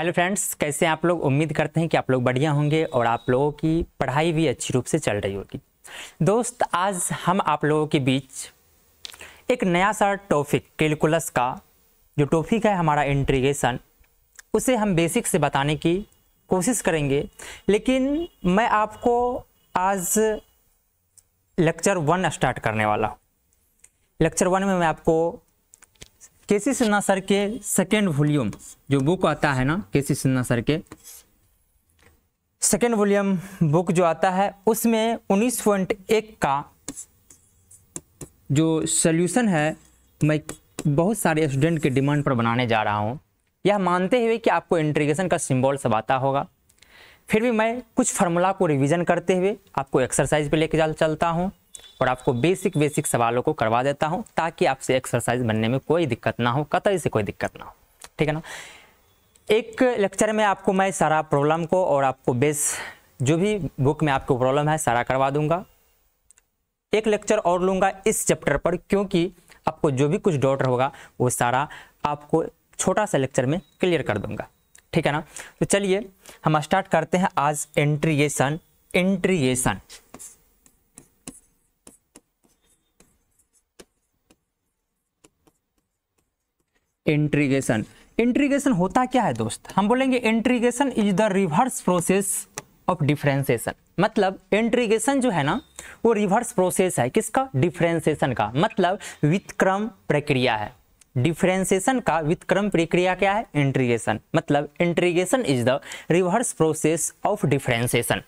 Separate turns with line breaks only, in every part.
Hello friends, कैसे हैं आप लोग। उम्मीद करते हैं कि आप लोग बढ़िया होंगे और आप लोगों की पढ़ाई भी अच्छी रूप से चल रही होगी। दोस्त, आज हम आप लोगों के बीच एक नया सा टॉपिक कैलकुलस का जो टॉपिक है हमारा इंटीग्रेशन, उसे हम बेसिक से बताने की कोशिश करेंगे। लेकिन मैं आपको आज लेक्चर 1 स्टार्ट करने वाला हूँ। लेक्चर 1 में मैं आपको केसी सिन्हा सर के सेकेंड वॉल्यूम जो बुक आता है ना, केसी सिन्हा सर के सेकेंड वॉल्यूम बुक जो आता है उसमें 19.1 का जो सॉल्यूशन है मैं बहुत सारे स्टूडेंट के डिमांड पर बनाने जा रहा हूँ। यह मानते हुए कि आपको इंटीग्रेशन का सिंबल सब आता होगा, फिर भी मैं कुछ फार्मूला को रिवीजन करते हुए आपको एक्सरसाइज पे लेके चलता हूँ और आपको बेसिक सवालों को करवा देता हूं ताकि आपसे एक्सरसाइज बनने में कोई दिक्कत ना हो, कतई से कोई दिक्कत ना हो। ठीक है ना। एक लेक्चर में आपको मैं सारा प्रॉब्लम को और आपको बेस जो भी बुक में आपको प्रॉब्लम है सारा करवा दूंगा। एक लेक्चर और लूंगा इस चैप्टर पर, क्योंकि आपको जो भी कुछ डाउट होगा वो सारा आपको छोटा सा लेक्चर में क्लियर कर दूंगा। ठीक है ना। तो चलिए हम स्टार्ट करते हैं आज इंटीग्रेशन। इंटीग्रेशन होता क्या है दोस्त। हम बोलेंगे integration is the reverse process of differentiation. मतलब इंटीग्रेशन जो है ना वो रिवर्स प्रोसेस है किसका, डिफरेंशिएशन का। मतलब व्युत्क्रम प्रक्रिया है। डिफरेंशिएशन का व्युत्क्रम प्रक्रिया क्या है, इंटीग्रेशन। मतलब integration is the reverse process of differentiation.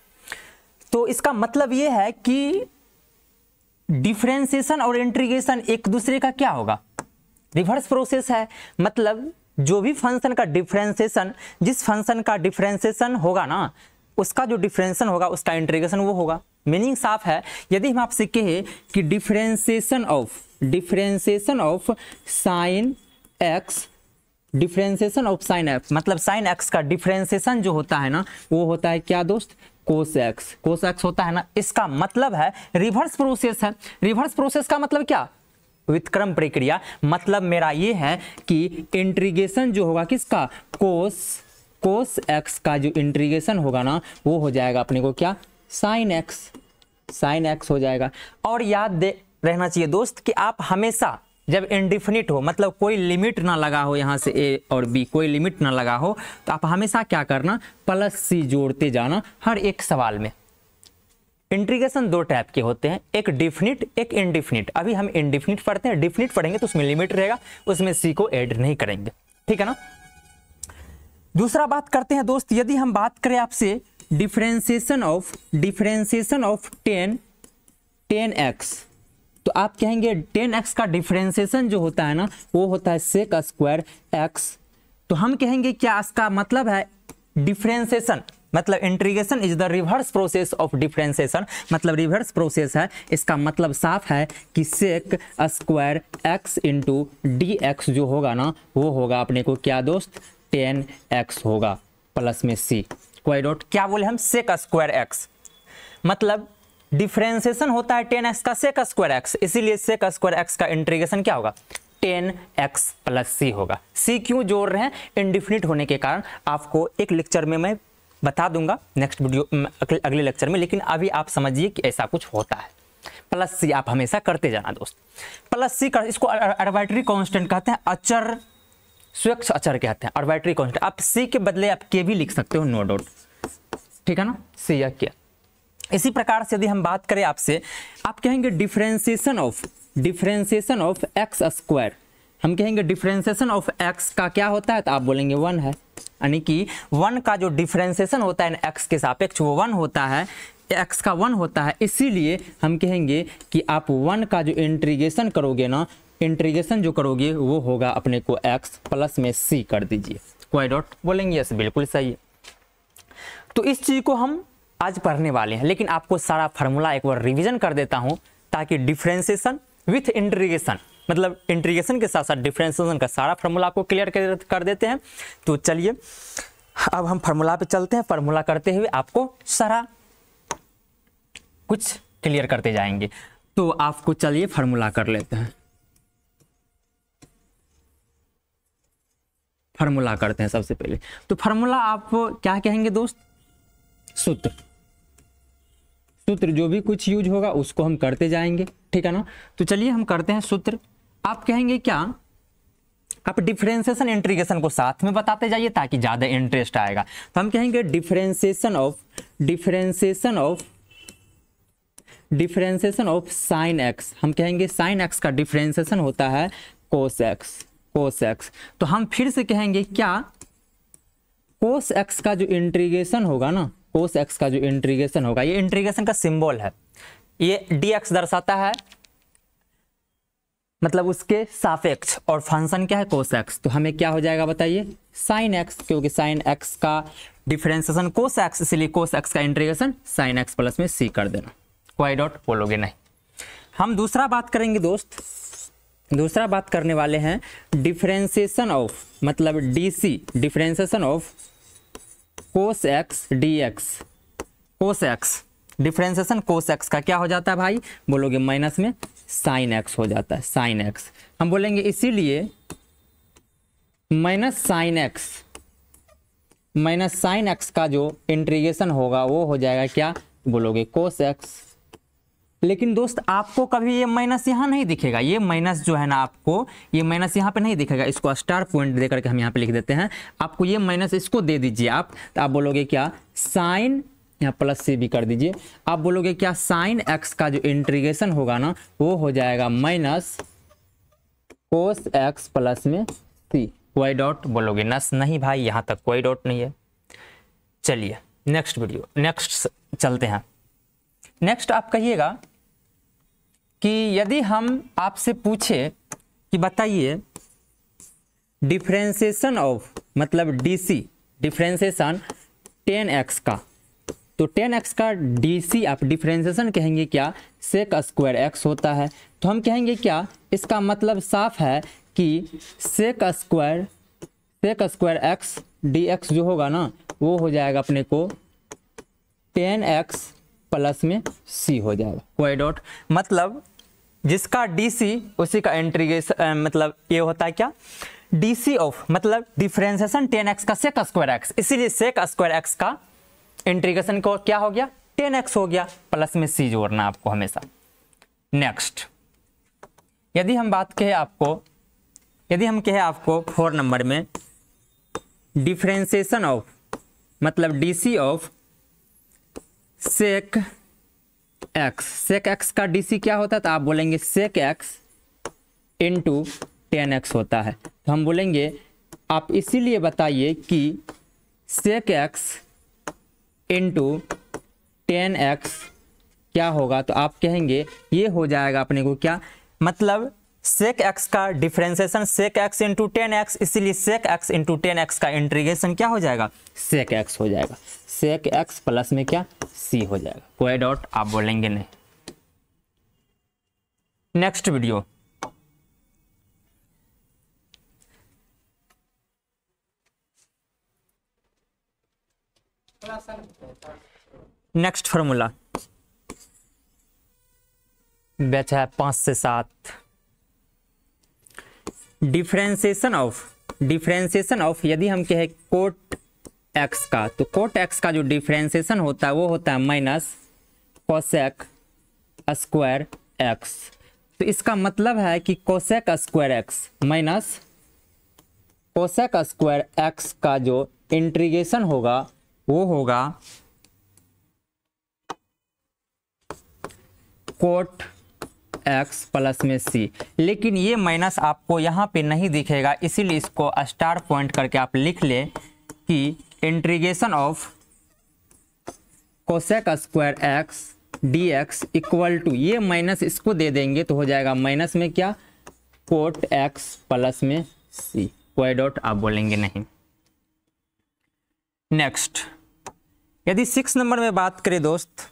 तो इसका मतलब ये है कि डिफरेंशिएशन और इंटीग्रेशन एक दूसरे का क्या होगा, रिवर्स प्रोसेस है। मतलब जो भी फंक्शन का डिफरेंशिएशन, जिस फंक्शन का डिफरेंशिएशन होगा ना उसका जो डिफरेंशिएशन होगा उसका इंटीग्रेशन वो होगा। मीनिंग साफ है। यदि हम आपसे कहें कि differentiation of sine x, differentiation of sine x, मतलब साइन एक्स का डिफरेंशिएशन जो होता है ना वो होता है क्या दोस्त, कोस एक्स होता है ना। इसका मतलब है रिवर्स प्रोसेस है। रिवर्स प्रोसेस का मतलब क्या, व्युत्क्रम प्रक्रिया। मतलब मेरा ये है कि इंटीग्रेशन जो होगा किसका, कोस एक्स का जो इंटीग्रेशन होगा ना वो हो जाएगा अपने को क्या, साइन एक्स हो जाएगा। और याद रहना चाहिए दोस्त कि आप हमेशा जब इनडिफिनिट हो, मतलब कोई लिमिट ना लगा हो, यहाँ से ए और बी कोई लिमिट ना लगा हो, तो आप हमेशा क्या करना, प्लस सी जोड़ते जाना हर एक सवाल में। इंटीग्रेशन दो टाइप के होते हैं, एक डिफिनिट एक इनडिफिनिट। अभी हम इनडिफिनिट पढ़ते हैं, डिफिनिट पढ़ेंगे तो उसमें लिमिट रहेगा, उसमें सी को ऐड नहीं करेंगे। ठीक है ना। दूसरा बात करते हैं दोस्त, यदि हम बात करें आपसे डिफरेंशिएशन ऑफ 10x, तो आप कहेंगे 10x का डिफरेंशिएशन जो होता है ना वो होता है सेक स्क्वायर x। तो हम कहेंगे क्या इसका मतलब है, डिफरेंशिएशन मतलब integration is the reverse process of differentiation. मतलब रिवर्स प्रोसेस है, इसका मतलब साफ है कि sec square x into d x जो होगा ना वो होगा अपने को क्या दोस्त, 10x होगा प्लस में c। कोई डाउट, क्या बोले हम, सेक स्क्वायर x। मतलब डिफरेंशिएशन होता है 10x का सेक स्क्वायर x, इसीलिए सेक स्क्वायर x का इंटीग्रेशन क्या होगा, 10x प्लस c होगा। c क्यों जोड़ रहे हैं, इनडिफिनिट होने के कारण। आपको एक लेक्चर में मैं बता दूंगा, नेक्स्ट वीडियो अगले लेक्चर में। लेकिन अभी आप समझिए कि ऐसा कुछ होता है। प्लस सी आप हमेशा करते जाना दोस्त। प्लस सी कर, इसको आर्बिट्ररी कांस्टेंट कहते हैं, अचर स्वेच्छ अचर कहते हैं, आर्बिट्ररी कांस्टेंट। आप सी के बदले आप के भी लिख सकते हो, नो डाउट। ठीक है ना, सी या के। इसी प्रकार से यदि हम बात करें आपसे, आप कहेंगे डिफरेंशिएशन ऑफ एक्स स्क्वायर। हम कहेंगे डिफरेंशिएशन ऑफ एक्स का क्या होता है, तो आप बोलेंगे 1 है। यानी कि 1 का जो डिफरेंशिएशन होता है एक्स के सापेक्ष वो 1 होता है, एक्स का 1 होता है। इसीलिए हम कहेंगे कि आप 1 का जो इंटीग्रेशन करोगे ना, इंटीग्रेशन जो करोगे वो होगा अपने को x प्लस में c कर दीजिए। कोई डाउट, बोलेंगे यस बिल्कुल सही है। तो इस चीज को हम आज पढ़ने वाले हैं, लेकिन आपको सारा फार्मूला एक बार रिवीजन कर देता हूं ताकि डिफरेंशिएशन विथ इंटीग्रेशन, मतलब इंटीग्रेशन के साथ साथ डिफरेंशिएशन का सारा फार्मूला आपको क्लियर कर देते हैं। तो चलिए अब हम फार्मूला पे चलते हैं। फार्मूला करते हुए आपको सारा कुछ क्लियर करते जाएंगे। तो आपको चलिए फार्मूला कर लेते हैं। फार्मूला करते हैं सबसे पहले। तो फार्मूला आप क्या कहेंगे दोस्त? सूत्र। सूत्र जो भी कुछ यूज होगा उसको हम करते जाएंगे, ठीक है ना। तो चलिए हम करते हैं सूत्र। आप कहेंगे क्या? आप डिफरेंशिएशन इंटीग्रेशन को साथ में बताते जाइए ताकि ज़्यादा इंटरेस्ट आएगा। तो हम कहेंगे डिफरेंशिएशन ऑफ साइन एक्स। हम कहेंगे साइन एक्स का डिफरेंशिएशन होता है कोस एक्स। तो हम फिर से कहेंगे क्या? कोस एक्स का जो इंटीग्रेशन होगा ना, कोस एक्स का जो इंटीग्रेशन होगा, ये इंटीग्रेशन का सिंबल है, ये dx दर्शाता है, मतलब उसके सापेक्ष, और फंक्शन क्या है? Cos x. तो हमें क्या हो जाएगा बताइए? साइन एक्स, क्योंकि साइन एक्स का डिफरेंशिएशन कोस एक्स, इसलिए कोस एक्स का इंटीग्रेशन साइन एक्स प्लस में सी कर देना। कोई डॉट बोलोगे नहीं। हम दूसरा बात करेंगे दोस्त, दूसरा बात करने वाले हैं डिफरेंशिएशन ऑफ, मतलब डीसी, differentiation of cos x dx. Cos x, differentiation cos x का क्या हो जाता है भाई? बोलोगे माइनस में साइन एक्स हो जाता है, साइन एक्स। हम बोलेंगे इसीलिए माइनस साइन एक्स का जो इंटीग्रेशन होगा वो हो जाएगा क्या? बोलोगे कोस एक्स। लेकिन दोस्त आपको कभी ये माइनस यहाँ नहीं दिखेगा, ये माइनस जो है ना, आपको ये माइनस यहाँ पे नहीं दिखेगा। इसको स्टार पॉइंट दे करके हम यहाँ पे लिख देते हैं। आपको ये माइनस इसको दे दीजिए आप, तो आप बोलोगे क्या? साइन, यहाँ प्लस से भी कर दीजिए, आप बोलोगे क्या? साइन एक्स का जो इंटीग्रेशन होगा ना वो हो जाएगा माइनस कोस एक्स प्लस में सी। कोई डॉट बोलोगे? नस नहीं भाई, यहाँ तक कोई डॉट नहीं है। चलिए नेक्स्ट चलते हैं। नेक्स्ट आप कहिएगा कि यदि हम आपसे पूछे कि बताइए डिफरेंशिएशन ऑफ, मतलब डीसी, डिफरेंशिएशन 10x का, तो 10x का डीसी आप डिफरेंशिएशन कहेंगे क्या? सेक स्क्वायर एक्स होता है। तो हम कहेंगे क्या? इसका मतलब साफ है कि सेक स्क्वायर एक्स dx जो होगा ना वो हो जाएगा अपने को 10x प्लस में c हो जाएगा। कोई डॉट, मतलब जिसका डीसी उसी का इंटीग्रेशन, मतलब ये होता है क्या? डीसी ऑफ, मतलब डिफरेंशिएशन 10x का सेक स्क्वायर एक्स, इसीलिए सेक स्क्वायर एक्स का इंटीग्रेशन को क्या हो गया? 10x हो गया, प्लस में c जोड़ना आपको हमेशा। नेक्स्ट, यदि हम कहें आपको 4 नंबर में डिफरेंशिएशन ऑफ, मतलब डीसी ऑफ सेक एक्स का डीसी क्या होता है? तो आप बोलेंगे सेक एक्स इंटू 10x होता है। तो हम बोलेंगे आप इसीलिए बताइए कि सेक एक्स इंटू 10x क्या होगा? तो आप कहेंगे ये हो जाएगा अपने को क्या? मतलब सेक एक्स का differentiation sec x into 10x, इसीलिए सेक एक्स इंटू 10x का इंटीग्रेशन क्या हो जाएगा? सेक एक्स हो जाएगा। सेक एक्स प्लस में क्या? c हो जाएगा। कोई डॉट आप बोलेंगे नहीं। Next video, next formula batch है 5 से 7। डिफरेंशिएशन ऑफ यदि हम कहें कोट एक्स का, तो कोट एक्स का जो डिफरेंशिएशन होता है वो होता है माइनस कोसेक स्क्वायर एक्स। तो इसका मतलब है कि cosec square x minus cosec square x का जो इंटीग्रेशन होगा वो होगा कोट एक्स प्लस में सी। लेकिन ये माइनस आपको यहाँ पे नहीं दिखेगा, इसीलिए इसको स्टार पॉइंट करके आप लिख ले कि integration of cosec square x dx equal to, ये माइनस इसको दे देंगे तो हो जाएगा माइनस में क्या? कोट एक्स प्लस में सी। कोई डॉट आप बोलेंगे नहीं। नेक्स्ट, यदि 6 नंबर में बात करें दोस्त,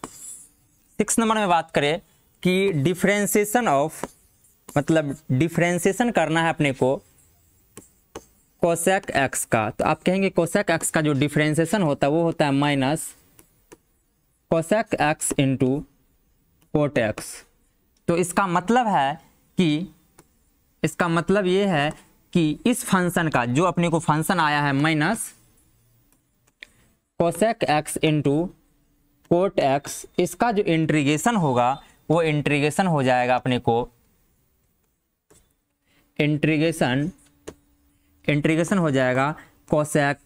6 नंबर में बात करें कि डिफरेंशिएशन ऑफ, मतलब डिफरेंशिएशन करना है अपने को कोसेक एक्स का, तो आप कहेंगे कोसेक एक्स का जो डिफरेंशिएशन होता है वो होता है minus cosec x into cot x. तो इसका मतलब है कि, इसका मतलब ये है कि इस फंक्शन का जो अपने को फंक्शन आया है minus cosec x into cot x, इसका जो इंटीग्रेशन होगा वो इंटीग्रेशन हो जाएगा अपने को इंटीग्रेशन हो जाएगा कोसेक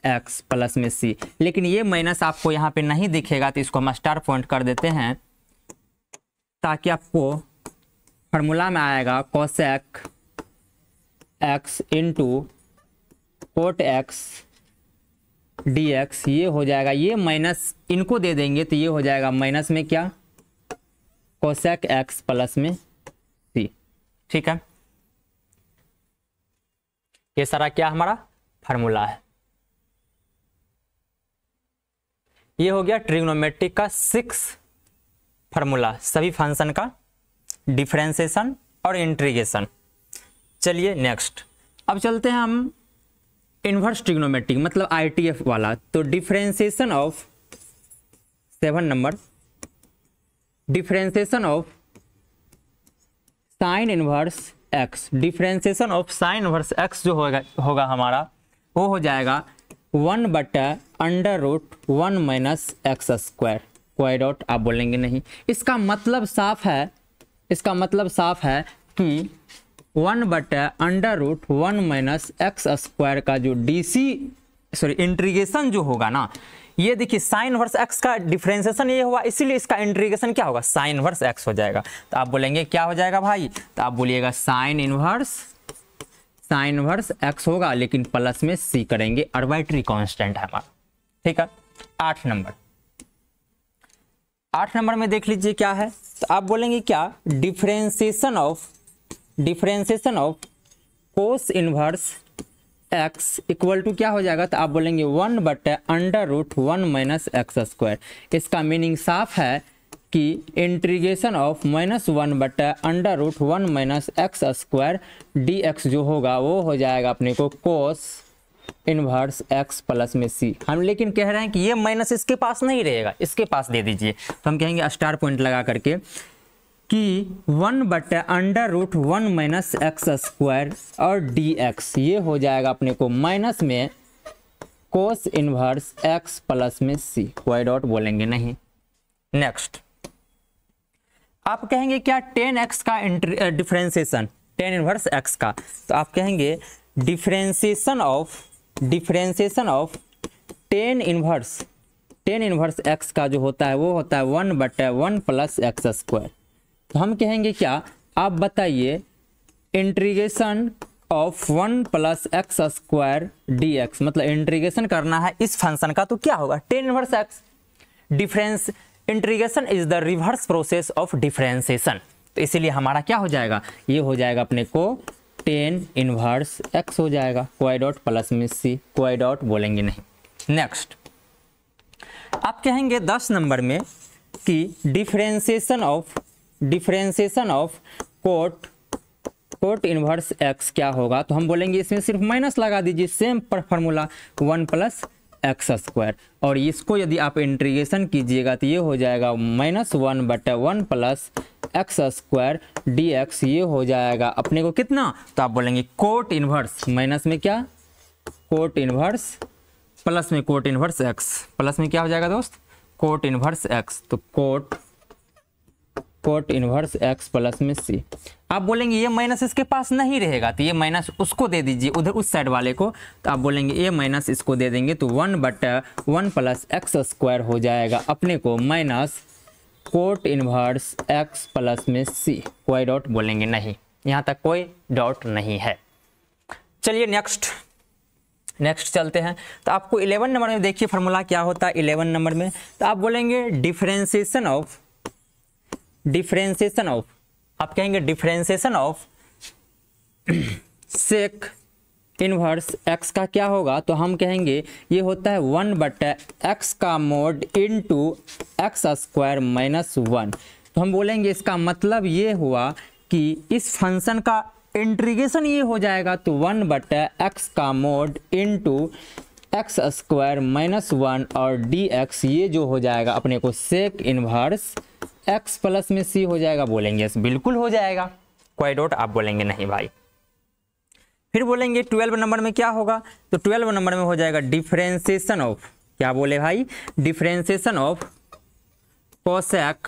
एक्स प्लस में सी। लेकिन ये माइनस आपको यहाँ पे नहीं दिखेगा तो इसको हम स्टार पॉइंट कर देते हैं ताकि आपको फार्मूला में आएगा cosec x into cot x D x, ये हो जाएगा, ये माइनस इनको दे देंगे तो ये हो जाएगा माइनस में क्या कोसेक एक्स प्लस में सी। ठीक है, ये सारा क्या हमारा फार्मूला है। ये हो गया ट्रिग्नोमेट्रिक का 6 फार्मूला, सभी फंक्शन का डिफरेंशिएशन और इंटीग्रेशन। चलिए नेक्स्ट, अब चलते हैं हम इन्वर्स ट्रिग्नोमेट्रिक मतलब ITF वाला। तो differentiation of 7 number, differentiation of sine inverse x, differentiation of sine inverse x जो होगा हमारा वो हो जाएगा 1/√1 माइनस एक्स स्क्वायर। कोई डॉट आप बोलेंगे नहीं, इसका मतलब साफ है कि 1/√1 माइनस एक्स स्क्वायर का जो इंटीग्रेशन जो होगा ना, ये देखिए साइन इनवर्स एक्स का डिफरेंशिएशन ये हुआ, इसीलिए इसका इंटीग्रेशन क्या होगा साइन इनवर्स एक्स हो जाएगा। तो आप बोलेंगे क्या हो जाएगा भाई, तो आप बोलिएगा साइन इनवर्स एक्स होगा, लेकिन प्लस में सी करेंगे, आर्बिट्रेरी कांस्टेंट है हमारा। ठीक है, 8 नंबर में देख लीजिए क्या है। तो आप बोलेंगे क्या differentiation of cos inverse x equal to क्या हो जाएगा, तो आप बोलेंगे 1/√1 माइनस एक्स स्क्वायर। इसका मीनिंग साफ है कि integration of -1/√1 minus x square D x जो होगा वो हो जाएगा अपने को कोस इनवर्स एक्स प्लस में सी। हम लेकिन कह रहे हैं कि ये माइनस इसके पास नहीं रहेगा, इसके पास दे दीजिए। तो हम कहेंगे स्टार पॉइंट लगा करके कि 1/√1 माइनस एक्स स्क्वायर और डी एक्स ये हो जाएगा अपने को माइनस में कोस इनवर्स एक्स प्लस में सी। कोई डॉट बोलेंगे नहीं। नेक्स्ट आप कहेंगे क्या 10x का डिफरेंशिएशन 10 इनवर्स x का, तो आप कहेंगे डिफरेंशिएशन ऑफ 10 इनवर्स x का जो होता है वो होता है 1/1 प्लस एक्स स्क्वायर। तो हम कहेंगे क्या, आप बताइए integration of 1 plus x square D x, मतलब इंटीग्रेशन करना है इस फंक्शन का, तो क्या होगा 10 inverse x. Difference integration is the reverse process of differentiation, तो इसीलिए हमारा क्या हो जाएगा, ये हो जाएगा अपने को 10 इनवर्स एक्स हो जाएगा। कोई डॉट प्लस में सी, कोई डॉट बोलेंगे नहीं। नेक्स्ट आप कहेंगे 10 नंबर में कि differentiation of cot inverse x क्या होगा, तो हम बोलेंगे इसमें सिर्फ माइनस लगा दीजिए, same formula 1 plus x square, और इसको यदि आप इंटीग्रेशन कीजिएगा तो ये हो जाएगा -1/1 plus x square D x, ये हो जाएगा अपने को कितना, तो आप बोलेंगे कोट इनवर्स माइनस में क्या कोट इनवर्स प्लस में कोट इनवर्स एक्स, प्लस में क्या हो जाएगा दोस्त कोट इनवर्स एक्स, तो कोट इनवर्स एक्स प्लस में सी। आप बोलेंगे ये माइनस इसके पास नहीं रहेगा, तो ये माइनस उसको दे दीजिए उधर उस साइड वाले को, तो आप बोलेंगे ये माइनस इसको दे देंगे, तो 1/1 प्लस एक्स स्क्वायर हो जाएगा अपने को minus cot inverse x plus में सी। कोई डॉट बोलेंगे नहीं, यहाँ तक कोई डॉट नहीं है। चलिए नेक्स्ट चलते हैं। तो आपको 11 नंबर में देखिए फार्मूला क्या होता है 11 नंबर में, तो आप बोलेंगे डिफरेंशिएशन ऑफ आप कहेंगे differentiation of sec inverse x का क्या होगा, तो हम कहेंगे ये होता है 1/x का mode into x square minus 1। तो हम बोलेंगे इसका मतलब ये हुआ कि इस फंक्शन का इंटीग्रेशन ये हो जाएगा, तो 1/x का mode into x square minus 1 और डी एक्स ये जो हो जाएगा अपने को सेक इनवर्स एक्स प्लस में सी हो जाएगा। बोलेंगे बिल्कुल हो जाएगा। कोई डॉट आप बोलेंगे नहीं भाई। फिर बोलेंगे 12 नंबर में क्या होगा, तो 12 नंबर में हो जाएगा डिफरेंशिएशन ऑफ, क्या बोले भाई, differentiation of cosec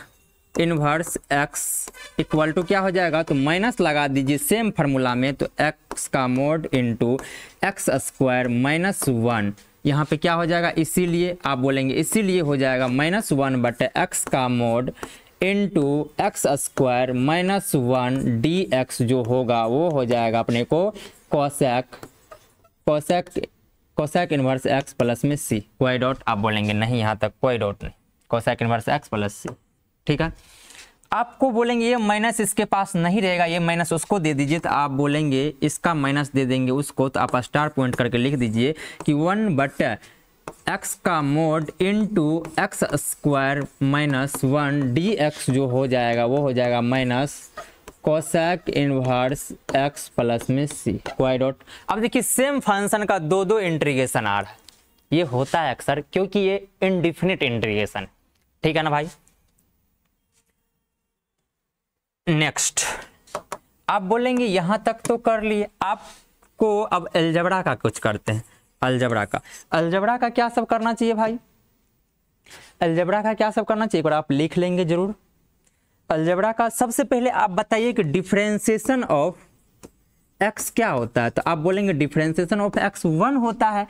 inverse x equal to क्या हो जाएगा, तो माइनस लगा दीजिए सेम फार्मूला में, तो एक्स का mode into x square minus 1, यहाँ पे क्या हो जाएगा, इसीलिए आप बोलेंगे इसीलिए हो जाएगा -1 बटे एक्स का mode into x square minus 1 D x जो होगा वो हो जाएगा अपने को कोसेक इनवर्स एक्स प्लस में सी, कोई डॉट आप बोलेंगे नहीं, यहाँ तक कोई डॉट नहीं, कोसेक इनवर्स एक्स प्लस सी, ठीक है। आपको बोलेंगे ये माइनस इसके पास नहीं रहेगा, ये माइनस उसको दे दीजिए, तो आप बोलेंगे इसका माइनस दे देंगे उसको, तो आप स्टार पॉइंट करके लिख दीजिए कि 1 बटे एक्स का mode into x square minus 1 D x जो हो जाएगा वो हो जाएगा minus cosec inverse x plus में सी, कोई डॉट। अब देखिए सेम फंक्शन का दो इंटीग्रेशन आ रहा है, ये होता है अक्सर क्योंकि ये इनडिफिनिट इंटीग्रेशन, ठीक है ना भाई। नेक्स्ट आप बोलेंगे यहां तक तो कर लिए, आपको अब अलजेब्रा का कुछ करते हैं। अलजेब्रा का क्या सब करना चाहिए भाई, अलजेब्रा का क्या सब करना चाहिए, एक बार आप लिख लेंगे जरूर। अलजेब्रा का सबसे पहले आप बताइए कि डिफरेंशिएशन ऑफ एक्स क्या होता है, तो आप बोलेंगे डिफरेंशिएशन ऑफ एक्स 1 होता है,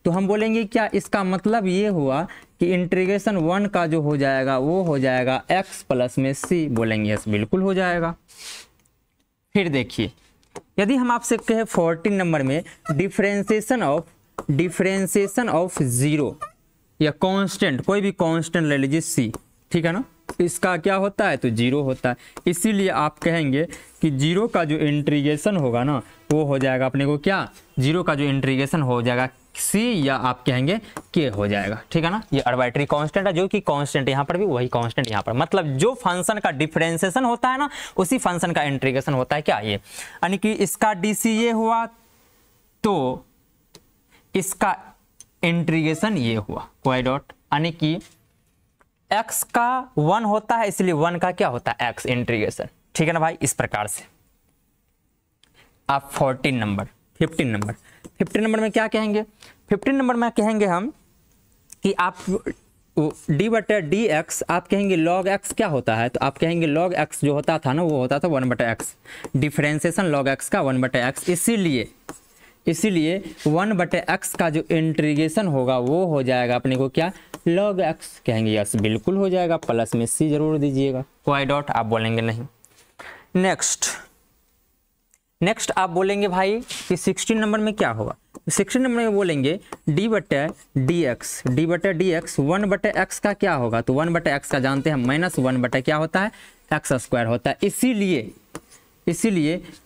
तो हम बोलेंगे क्या, इसका मतलब ये हुआ कि इंटीग्रेशन 1 का जो हो जाएगा वो हो जाएगा x प्लस में c, बोलेंगे यस बिल्कुल हो जाएगा। फिर देखिए यदि हम आपसे कहे 14 नंबर में डिफरेंशिएशन ऑफ 0 या कांस्टेंट, कोई भी कांस्टेंट ले लीजिए c, ठीक है ना, इसका क्या होता है, तो 0 होता है, इसीलिए आप कहेंगे कि 0 का जो इंटीग्रेशन होगा ना वो हो जाएगा अपने को क्या, 0 का जो इंटीग्रेशन हो जाएगा c या आप कहेंगे k हो जाएगा, ठीक है ना। ये आर्बिट्ररी कांस्टेंट है, जो कि कांस्टेंट यहाँ पर भी वही कांस्टेंट यहाँ पर, मतलब जो फंक्शन का डिफरेंशिएशन होता है ना उसी फंक्शन का इंटीग्रेशन होता है क्या, ये, यानी कि इसका dc ये हुआ तो इसका इंटीग्रेशन ये हुआ, कोई डॉट, यानी कि x का 1 होता है इसलिए 1 का क्या होता है x इंटीग्रेशन, ठीक है ना भाई। इस प्रकार से आप 15 नंबर में क्या कहेंगे, 15 नंबर में कहेंगे हम कि आप d बटे डी एक्स, आप कहेंगे log x क्या होता है, तो आप कहेंगे log x जो होता था ना वो होता था 1 बटे एक्स, डिफरेंशिएशन log x का 1 बटे एक्स, इसीलिए 1 बटे एक्स का जो इंटीग्रेशन होगा वो हो जाएगा अपने को क्या, log x, कहेंगे यस बिल्कुल हो जाएगा, प्लस में c जरूर दीजिएगा, कोई डॉट आप बोलेंगे नहीं। नेक्स्ट आप बोलेंगे भाई कि 16 नंबर में क्या होगा, 16 नंबर में बोलेंगे d बटे डी एक्स 1 बटे एक्स का क्या होगा, तो 1 बटे एक्स का जानते हैं -1 बटे क्या होता है, एक्स स्क्वायर होता है, इसीलिए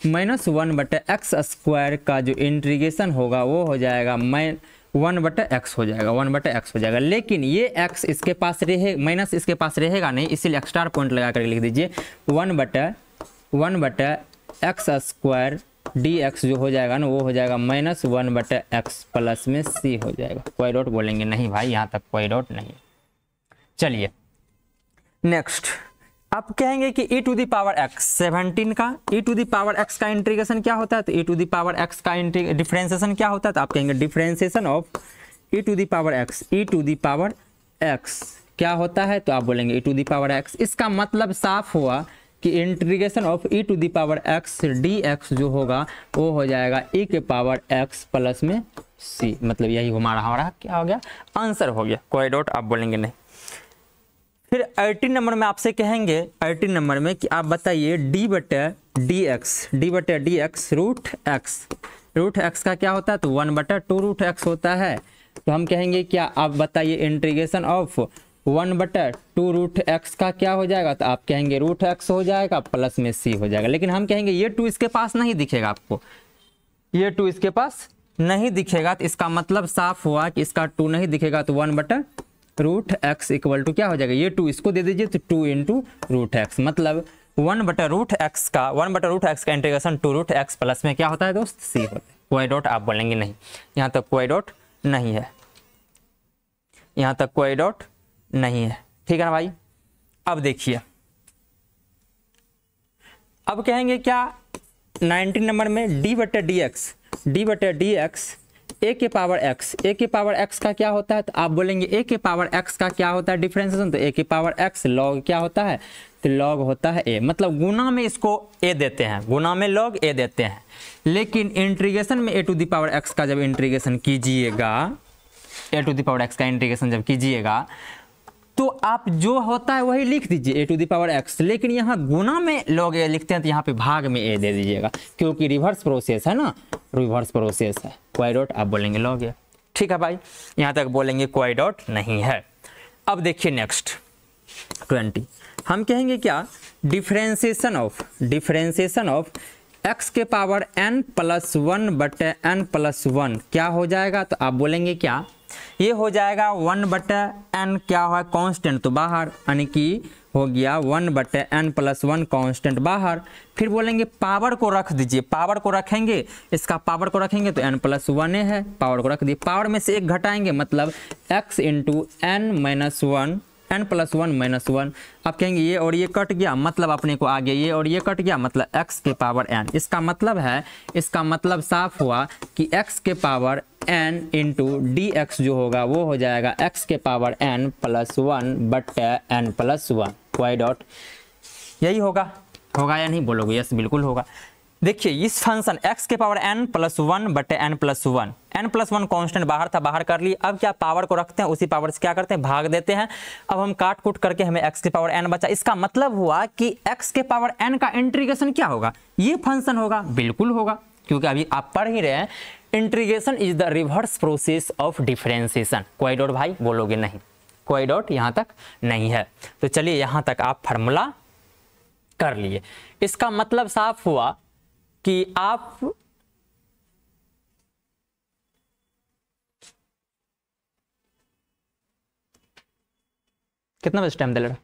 -1 बटे एक्स स्क्वायर का जो इंटीग्रेशन होगा वो हो जाएगा 1 बटे एक्स हो जाएगा, लेकिन ये x इसके पास रहे माइनस इसके पास रहेगा नहीं, इसीलिए स्टार पॉइंट लगा कर लिख दीजिए 1 बटे एक्स स्क्वायर डी एक्स जो हो जाएगा ना वो हो जाएगा -1 बटे एक्स प्लस में c हो जाएगा, कोई डॉट बोलेंगे नहीं भाई, यहाँ तक कोई डॉट नहीं। चलिए नेक्स्ट आप कहेंगे कि e to the power x 17 का e to the power x का इंटीग्रेशन क्या होता है, तो e to the power x का डिफरेंशिएशन क्या होता है, तो आप कहेंगे differentiation of e to the power x क्या होता है, तो आप बोलेंगे e to the power x, इसका मतलब साफ हुआ कि integration of e to the power x dx जो होगा वो हो जाएगा e के पावर x प्लस में c, मतलब यही हमारा क्या हो गया, आंसर हो गया, कोई डॉट आप बोलेंगे नहीं। फिर 18 नंबर में आपसे कहेंगे 18 नंबर में कि आप बताइए d बटे डी एक्स रूट एक्स का क्या होता है, तो 1 बटे 2 रूट एक्स होता है, तो हम कहेंगे क्या, आप बताइए इंटीग्रेशन ऑफ 1 बटे 2 रूट एक्स का क्या हो जाएगा, तो आप कहेंगे रूट एक्स हो जाएगा प्लस में c हो जाएगा, लेकिन हम कहेंगे ये 2 इसके पास नहीं दिखेगा, आपको ये 2 इसके पास नहीं दिखेगा, तो इसका मतलब साफ हुआ कि इसका 2 नहीं दिखेगा, तो 1 बटे रूट एक्स इक्वल टू क्या हो जाएगा, ये 2 इसको दे दीजिए तो 2 इंटू रूट एक्स, मतलब 1 बटे रूट एक्स का इंटीग्रेशन 2 रूट एक्स प्लस में क्या होता है दोस्त, c होता है, कोई डॉट आप बोलेंगे नहीं, यहाँ तक कोई डॉट नहीं है, ठीक है ना भाई। अब देखिए अब कहेंगे क्या 19 नंबर में d बटे डी डी बटे डी एक्स ए के पावर एक्स। ए के पावर एक्स का क्या होता है, तो आप बोलेंगे ए के पावर एक्स का क्या होता है डिफरेंशिएशन, तो ए के पावर एक्स लॉग क्या होता है, तो लॉग होता है ए, मतलब गुना में इसको ए देते हैं, गुना में लॉग ए देते हैं। लेकिन इंटीग्रेशन में ए टू द पावर एक्स का जब इंटीग्रेशन कीजिएगा, ए टू द पावर एक्स का इंटीग्रेशन जब कीजिएगा तो आप जो होता है वही लिख दीजिए ए टू द पावर एक्स, लेकिन यहाँ गुना में लॉग ए लिखते हैं तो यहाँ पे भाग में ए दे दीजिएगा, क्योंकि रिवर्स प्रोसेस है ना, रिवर्स प्रोसेस है। क्वाई डॉट आप बोलेंगे लॉग ए, ठीक है भाई, यहाँ तक बोलेंगे क्वाई डॉट नहीं है। अब देखिए नेक्स्ट 20, हम कहेंगे क्या, डिफरेंशिएशन ऑफ x के पावर n प्लस 1 बटे n प्लस 1 क्या हो जाएगा, तो आप बोलेंगे क्या, ये हो जाएगा 1 बटे n क्या है कांस्टेंट, तो बाहर, यानी कि हो गया 1 बटे n प्लस 1 कांस्टेंट बाहर। फिर बोलेंगे पावर को रख दीजिए, पावर को रखेंगे, इसका पावर को रखेंगे तो n प्लस 1 है, पावर को रख दिए, पावर में से एक घटाएंगे मतलब x into n minus 1, n plus 1 minus 1। आप कहेंगे ये और ये कट गया, मतलब अपने को आगे ये और ये कट गया, मतलब x के पावर n। इसका मतलब है, इसका मतलब साफ हुआ कि x के power n into d x जो होगा वो हो जाएगा x के पावर n प्लस 1 बटे n प्लस 1। वाई डॉट यही होगा, होगा या नहीं बोलोगे, यस बिल्कुल होगा। देखिए इस फंक्शन x के पावर n प्लस 1 बटे n plus 1, n plus 1 constant बाहर था, बाहर कर लिए, अब क्या पावर को रखते हैं, उसी पावर से क्या करते हैं, भाग देते हैं। अब हम काट कूट करके हमें x के पावर n बचा, इसका मतलब हुआ कि x के पावर n का इंटीग्रेशन क्या होगा, ये फंक्शन होगा, बिल्कुल होगा, क्योंकि अभी आप पढ़ ही रहे हैं integration is the reverse process of differentiation. क्वाई dot भाई बोलोगे नहीं, क्वाई डॉट यहाँ तक नहीं है। तो चलिए यहाँ तक आप फार्मूला कर लिए, इसका मतलब साफ हुआ कि आप कितना बजे टाइम दे रहा,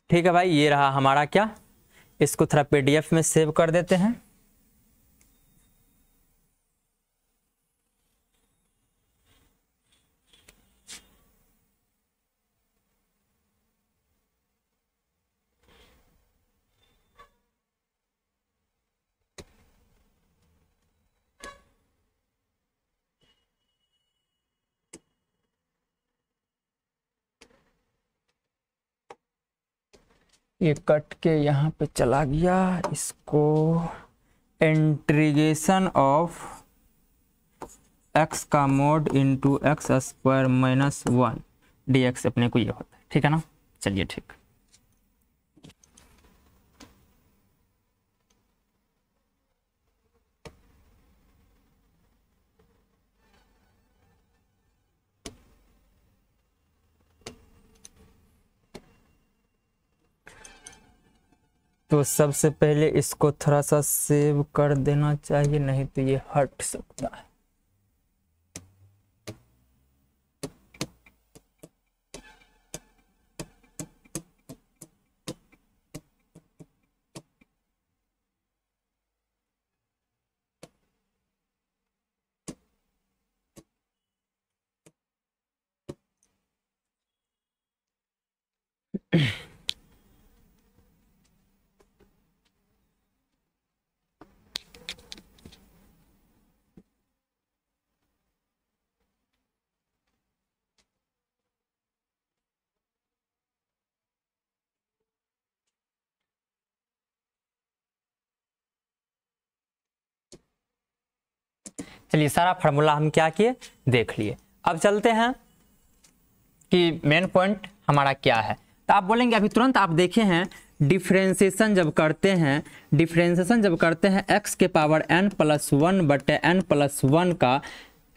ठीक है भाई, ये रहा हमारा क्या, इसको थोड़ा पीडीएफ में सेव कर देते हैं। ये कट के यहाँ पे चला गया, इसको इंटीग्रेशन ऑफ x का mode into x square minus 1 dx अपने को ये होता है, ठीक है ना। चलिए ठीक, तो सबसे पहले इसको थोड़ा सा सेव कर देना चाहिए, नहीं तो ये हट सकता है। चलिए सारा फार्मूला हम क्या किए देख लिए, अब चलते हैं कि मेन पॉइंट हमारा क्या है। तो आप बोलेंगे अभी तुरंत आप देखे हैं डिफरेंशिएशन जब करते हैं, डिफरेंशिएशन जब करते हैं x के पावर n प्लस 1 बटे n प्लस 1 का,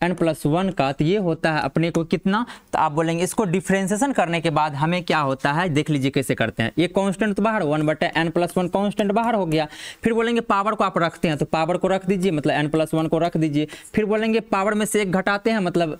n प्लस 1 का, तो ये होता है अपने को कितना, तो आप बोलेंगे इसको डिफरेंशिएशन करने के बाद हमें क्या होता है, देख लीजिए कैसे करते हैं। ये कांस्टेंट तो बाहर 1 बटे n प्लस 1 कांस्टेंट बाहर हो गया। फिर बोलेंगे पावर को आप रखते हैं, तो पावर को रख दीजिए, मतलब n प्लस 1 को रख दीजिए। फिर बोलेंगे पावर में से एक घटाते हैं, मतलब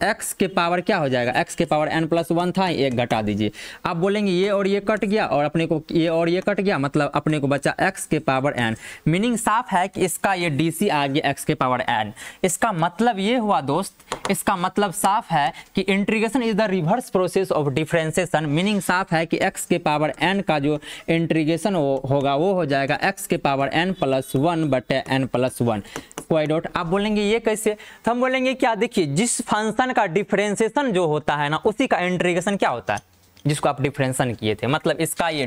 x के पावर क्या हो जाएगा, x के पावर n+1 था, एक घटा दीजिए। आप बोलेंगे ये और ये कट गया और अपने को ये और ये कट गया, मतलब अपने को बचा x के पावर n। मीनिंग साफ है कि इसका ये dc आ गया x के पावर n। इसका मतलब ये हुआ दोस्त, इसका मतलब साफ है कि integration is the reverse process of differentiation. Meaning साफ है कि x के पावर n का जो इंटीग्रेशन होगा वो हो जाएगा x के पावर n+1 बटे n+1। कोई डॉट। आप बोलेंगे ये कैसे, तो हम बोलेंगे क्या, देखिए जिस फंक्शन का डिफरेंशिएशन जो होता है ना उसी का इंटीग्रेशन क्या होता है, जिसको आप डिफरेंशिएशन किए थे। मतलब इसका ये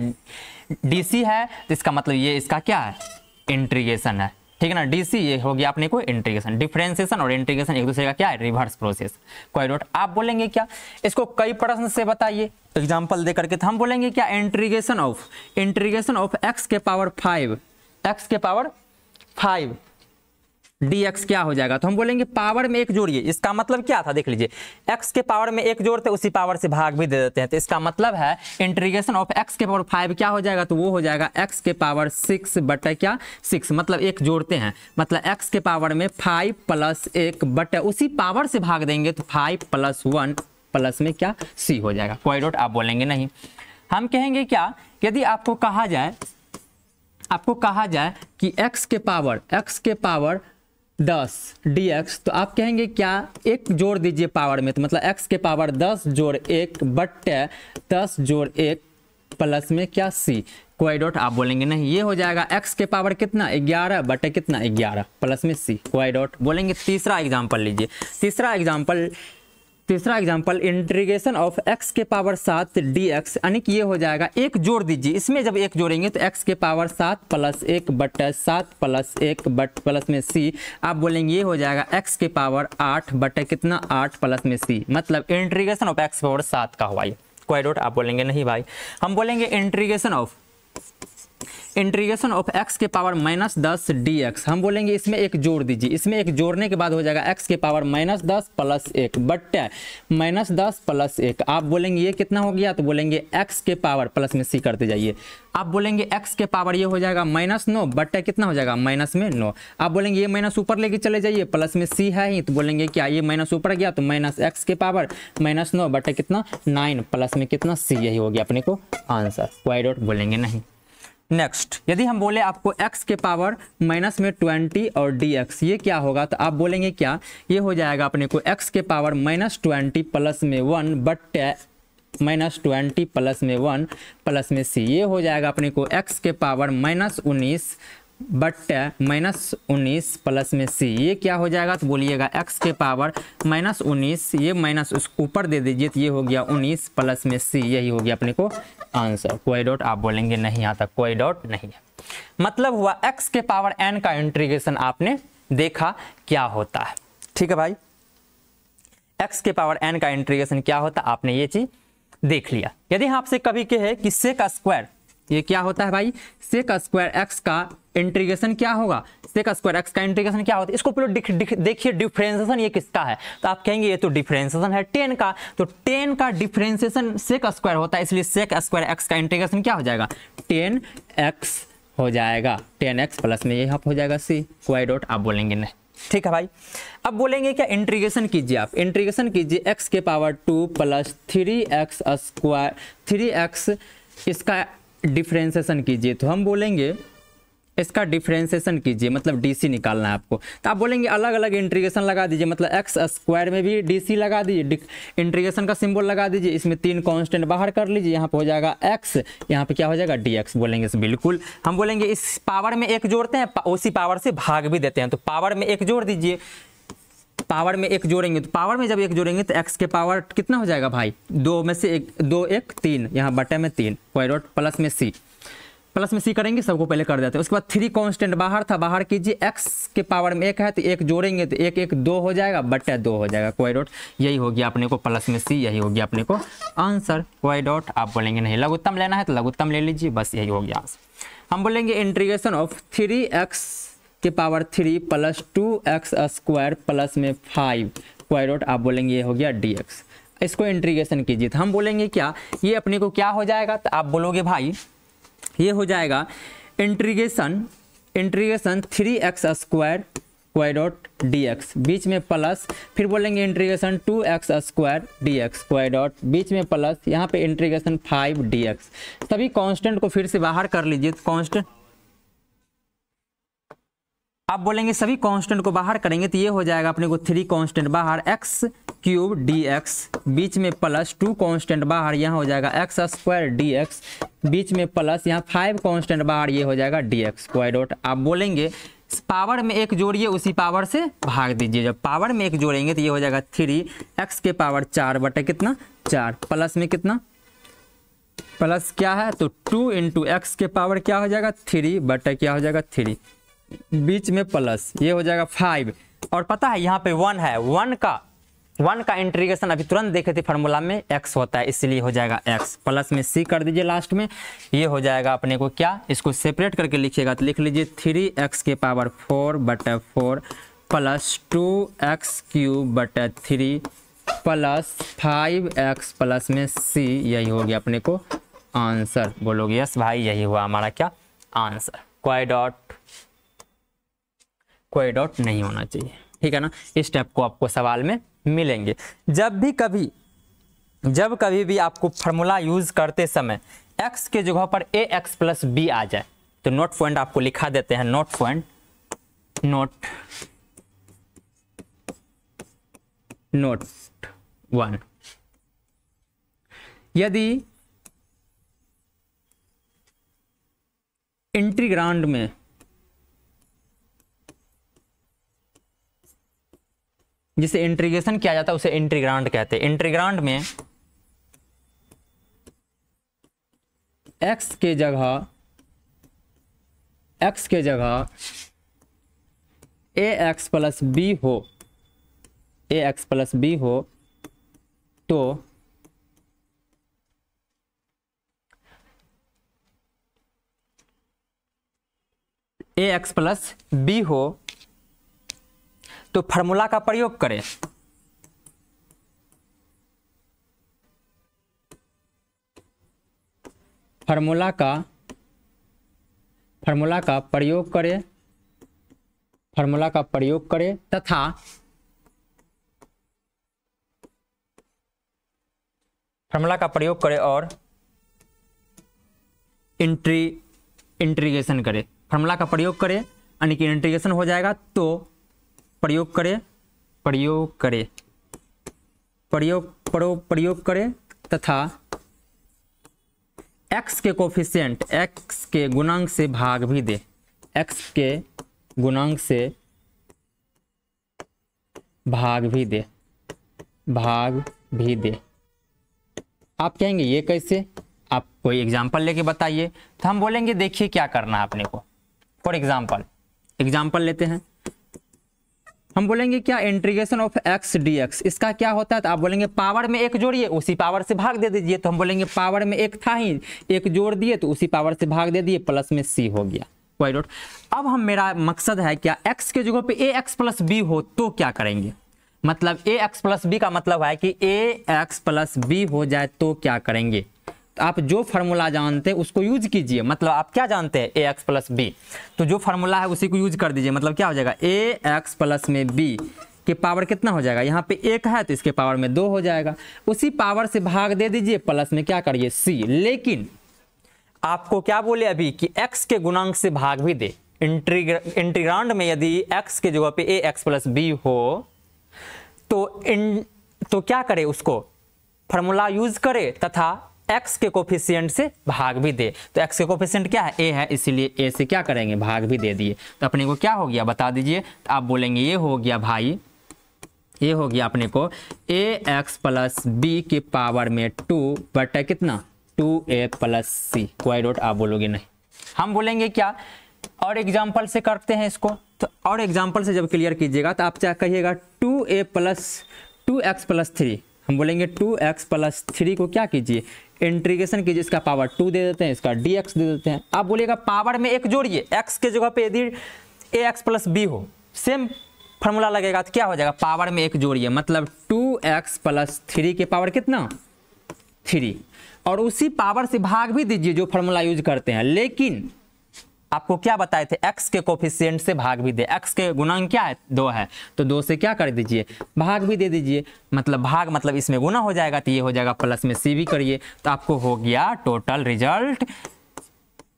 डीसी है तो इसका मतलब ये इसका क्या है, इंटीग्रेशन है, ठीक है ना। डीसी ये हो गया अपने को इंटीग्रेशन। डिफरेंशिएशन और इंटीग्रेशन एक दूसरे का क्या है, रिवर्स प्रोसेस। कोई डॉट। आप बोलेंगे क्या, इसको कई प्रश्न से बताइए एग्जांपल दे करके, तो हम बोलेंगे क्या, इंटीग्रेशन ऑफ x के पावर 5, x के पावर 5 dx क्या हो जाएगा। तो हम बोलेंगे पावर में एक जोड़िए। इसका मतलब क्या था, देख लीजिए, x के पावर में एक जोड़ते उसी पावर से भाग भी दे देते हैं, तो इसका मतलब है इंटीग्रेशन ऑफ x के पावर 5 क्या हो जाएगा, तो वो हो जाएगा x के पावर 6 बटे क्या 6, मतलब एक जोड़ते हैं, मतलब x के पावर में 5 + 1 बटे उसी पावर से भाग देंगे तो 5 + 1 प्लस में क्या c हो जाएगा। कोई डॉट। आप बोलेंगे नहीं, हम कहेंगे क्या, यदि आपको कहा जाए कि x के पावर 10 dx, तो आप कहेंगे क्या, एक जोड़ दीजिए पावर में, तो मतलब x के पावर 10 जोड़ 1 बटे 10 जोड़ 1 प्लस में क्या c। कोई डॉट। आप बोलेंगे नहीं, ये हो जाएगा x के पावर कितना 11 बटे कितना 11 प्लस में c। कोई डॉट। बोलेंगे तीसरा एग्जाम्पल लीजिए। तीसरा एग्जाम्पल इंटीग्रेशन ऑफ x के पावर 7 dx, यानी कि ये हो जाएगा, एक जोड़ दीजिए, इसमें जब एक जोड़ेंगे तो x के पावर 7 + 1 बटे 7 + 1 बट प्लस में c। आप बोलेंगे ये हो जाएगा x के पावर 8 बटे कितना 8 प्लस में c, मतलब इंटीग्रेशन ऑफ x पावर 7 का हुआ ये। कोई डॉट। आप बोलेंगे नहीं भाई, हम बोलेंगे इंटीग्रेशन ऑफ x के पावर -10 dx, हम बोलेंगे इसमें एक जोड़ दीजिए, इसमें एक जोड़ने के बाद हो जाएगा x के पावर -10 + 1 बटे -10 + 1। आप बोलेंगे ये कितना हो गया, तो बोलेंगे x के पावर प्लस में c करते जाइए। आप बोलेंगे x के पावर ये हो जाएगा -9 बटे कितना हो जाएगा माइनस में 9। आप बोलेंगे ये माइनस ऊपर लेके चले जाइए, प्लस में c है ही, तो बोलेंगे क्या, ये माइनस ऊपर गया तो -x के पावर -9 बटे कितना 9 प्लस में कितना c, यही हो गया अपने को आंसर। कोई डॉट। बोलेंगे नहीं। नेक्स्ट, यदि हम बोले आपको x के पावर -20 और dx, ये क्या होगा, तो आप बोलेंगे क्या, ये हो जाएगा अपने को x के पावर -20 प्लस में 1 बटे -20 प्लस में 1 प्लस में c। ये हो जाएगा अपने को x के पावर -19 बटे -19 प्लस में c। ये क्या हो जाएगा, तो बोलिएगा x के पावर -19, ये माइनस उसको ऊपर दे दीजिए, तो ये हो गया 19 प्लस में c, यही हो गया अपने को आंसर। कोई डॉट। आप बोलेंगे नहीं आता, कोई डॉट नहीं है। मतलब हुआ x के पावर n का इंटीग्रेशन आपने देखा क्या होता है, ठीक है भाई। x के पावर n का इंटीग्रेशन क्या होता है, आपने ये चीज देख लिया। यदि आपसे कभी कहे कि सेक स्क्वायर, ये क्या होता है भाई, सेक स्क्वायर x का इंटीग्रेशन क्या होगा, सेक स्क्वायर x का इंटीग्रेशन क्या होता है, इसको पहले देखिए डिफरेंशिएशन ये किसका है, तो आप कहेंगे ये तो डिफरेंशिएशन है 10 का, तो 10 का डिफरेंशिएशन सेक स्क्वायर होता है, इसलिए सेक स्क्वायर x का इंटीग्रेशन क्या हो जाएगा 10x हो जाएगा, 10x प्लस में यहाँ हो जाएगा c। कोई डॉट। आप बोलेंगे नहीं, ठीक है भाई। अब बोलेंगे क्या, इंटीग्रेशन कीजिए, आप इंटीग्रेशन कीजिए x के power 2 plus 3x square 3x, इसका डिफरेंशिएशन कीजिए, तो हम बोलेंगे इसका डिफरेंशिएशन कीजिए, मतलब डीसी निकालना है आपको, तो आप बोलेंगे अलग अलग इंटीग्रेशन लगा दीजिए, मतलब एक्स स्क्वायर में भी डीसी लगा दीजिए, इंटीग्रेशन का सिंबल लगा दीजिए, इसमें 3 कांस्टेंट बाहर कर लीजिए, यहाँ पे हो जाएगा x, यहाँ पे क्या हो जाएगा dx। बोलेंगे बिल्कुल। हम बोलेंगे इस पावर में एक जोड़ते हैं, उसी पावर से भाग भी देते हैं, तो पावर में एक जोड़ दीजिए, पावर में एक जोड़ेंगे, तो पावर में जब एक जोड़ेंगे तो x के पावर कितना हो जाएगा भाई, 2 में से 1 2 1 3, यहाँ बटे में 3, कोई डॉट प्लस में c, प्लस में c करेंगे, सबको पहले कर देते हैं। उसके बाद 3 कांस्टेंट बाहर था, बाहर कीजिए, x के पावर में 1 है तो 1 जोड़ेंगे तो 1 1 2 हो जाएगा, बटे 2 हो जाएगा। कोई डॉट। यही हो गया अपने को प्लस में c, यही हो गया अपने को आंसर। कोई डॉट। आप बोलेंगे नहीं, लघुत्तम लेना है तो लघुत्तम ले लीजिए, बस यही हो गया आंसर। हम बोलेंगे इंटीग्रेशन ऑफ 3x के power 3 plus 2x square plus में 5, कोई डॉट। आप बोलेंगे ये हो गया dx। इसको इंटीग्रेशन कीजिए, तो हम बोलेंगे क्या, ये अपने को क्या हो जाएगा, तो आप बोलोगे भाई ये हो जाएगा integration 3x square Y dot D X, बीच में प्लस, फिर बोलेंगे integration 2x square D X, Y dot, बीच में प्लस, यहाँ पे इंटीग्रेशन 5 डी एक्स। सभी कांस्टेंट को फिर से बाहर कर लीजिए, तो कांस्टेंट आप बोलेंगे सभी कांस्टेंट को बाहर करेंगे तो ये हो जाएगा अपने को 3 कांस्टेंट बाहर एक्स क्यूब डी एक्स, बीच में प्लस 2 कांस्टेंट बाहर, यहाँ हो जाएगा एक्स स्क्वायर डी एक्स, बीच में प्लस, यहाँ 5 कांस्टेंट बाहर, ये हो जाएगा डी एक्स, वाई डॉट। आप बोलेंगे पावर में एक जोड़िए, उसी पावर से भाग दीजिए। जब पावर में एक जोड़ेंगे तो ये हो जाएगा 3x के पावर 4 बटे कितना 4, प्लस में कितना प्लस क्या है तो 2 इंटू एक्स के पावर क्या हो जाएगा 3 बटे क्या हो जाएगा 3, बीच में प्लस, ये हो जाएगा 5। और पता है यहाँ पे 1 है, 1 का इंटीग्रेशन अभी तुरंत देखे थे फार्मूला में x होता है, इसलिए हो जाएगा x, प्लस में c कर दीजिए लास्ट में, ये हो जाएगा अपने को क्या, इसको सेपरेट करके लिखिएगा तो लिख लीजिए 3x के पावर 4 बटे 4 प्लस 2x क्यूब बटे 3 प्लस 5x प्लस में c, यही हो गया अपने को आंसर। बोलोगे यस भाई यही हुआ हमारा क्या आंसर। कोई डॉट नहीं होना चाहिए, ठीक है ना। इस स्टेप को आपको सवाल में मिलेंगे। जब कभी भी आपको फार्मूला यूज करते समय x के जगह पर ax प्लस b आ जाए तो नोट पॉइंट आपको लिखा देते हैं, नोट 1। यदि इंटीग्रांड में जिसे इंटीग्रेशन किया जाता है उसे इंटीग्रांड कहते हैं। इंटीग्रांड में x के जगह ax प्लस b हो तो ax प्लस b हो तो फार्मूला का प्रयोग करें। फार्मूला का प्रयोग करें तथा और इंटीग्रेशन करें। फार्मूला का प्रयोग करें यानी कि इंटीग्रेशन हो जाएगा तो प्रयोग करें तथा x के कोफिशिएंट x के गुणांक से भाग भी दे, भाग भी दे। आप कहेंगे ये कैसे, आप कोई एग्जांपल लेके बताइए। तो हम बोलेंगे देखिए क्या करना है अपने को। फॉर एग्जांपल लेते हैं, हम बोलेंगे क्या इंटीग्रेशन ऑफ x dx, इसका क्या होता है तो आप बोलेंगे पावर में एक जोड़िए उसी पावर से भाग दे दीजिए। तो हम बोलेंगे पावर में एक था ही, एक जोड़ दिए तो उसी पावर से भाग दे दिए, प्लस में c हो गया, वाई डॉट। अब मेरा मकसद है क्या x के जगह पे ax प्लस b हो तो क्या करेंगे, मतलब ax प्लस b का मतलब है कि ax प्लस b हो जाए तो क्या करेंगे। तो आप जो फार्मूला जानते हैं उसको यूज कीजिए। मतलब आप क्या जानते हैं ax प्लस b, तो जो फार्मूला है उसी को यूज कर दीजिए। मतलब क्या हो जाएगा ax प्लस में b के पावर कितना हो जाएगा, यहाँ पे 1 है तो इसके पावर में 2 हो जाएगा, उसी पावर से भाग दे दीजिए, प्लस में क्या करिए c। लेकिन आपको क्या बोले अभी कि x के गुणांक से भाग भी दे। इंटीग्रांड में यदि x के जगह पे ax प्लस b हो तो क्या करे, उसको फार्मूला यूज करे तथा x के कोफिशिएंट से भाग भी दे। तो x के कोफिशिएंट क्या है, a है, इसीलिए a से क्या करेंगे भाग भी दे दिए। तो अपने को क्या हो गया बता दीजिए। तो आप बोलेंगे ये हो गया भाई, ये हो गया अपने को ax प्लस b के पावर में 2 बटा कितना 2a plus c, Y dot. आप बोलोगे नहीं, हम बोलेंगे क्या और एग्जाम्पल से करते हैं इसको। तो और एग्जाम्पल से जब क्लियर कीजिएगा तो आप क्या कहिएगा 2a प्लस 2x प्लस 3। हम बोलेंगे 2x प्लस 3 को क्या कीजिए इंटीग्रेशन कीजिए, इसका पावर 2 दे देते हैं, इसका dx दे देते हैं। आप बोलिएगा पावर में एक जोड़िए, x के जगह पे यदि ax प्लस b हो सेम फार्मूला लगेगा तो क्या हो जाएगा पावर में एक जोड़िए, मतलब 2x प्लस 3 के पावर कितना 3, और उसी पावर से भाग भी दीजिए जो फार्मूला यूज करते हैं। लेकिन आपको क्या बताए थे, x के कोफिशिएंट से भाग भी दे, x के गुणांक क्या है 2 है, तो 2 से क्या कर दीजिए, भाग भी दे दीजिए, मतलब भाग मतलब इसमें गुना हो जाएगा, तो ये हो जाएगा प्लस में c भी करिए, तो आपको हो गया टोटल रिजल्ट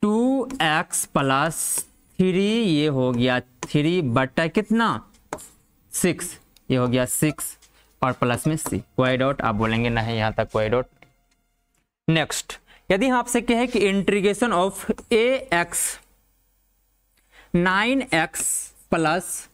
2x + 3, ये हो गया 3 बटा कितना 6, ये हो गया 6 और प्लस में c, कोई डॉट, आप बोलेंगे नहीं यहाँ तक कोई डॉट। नेक्स्ट, यदि हम आपसे कहें कि इंटीग्रेशन ऑफ ax 9x +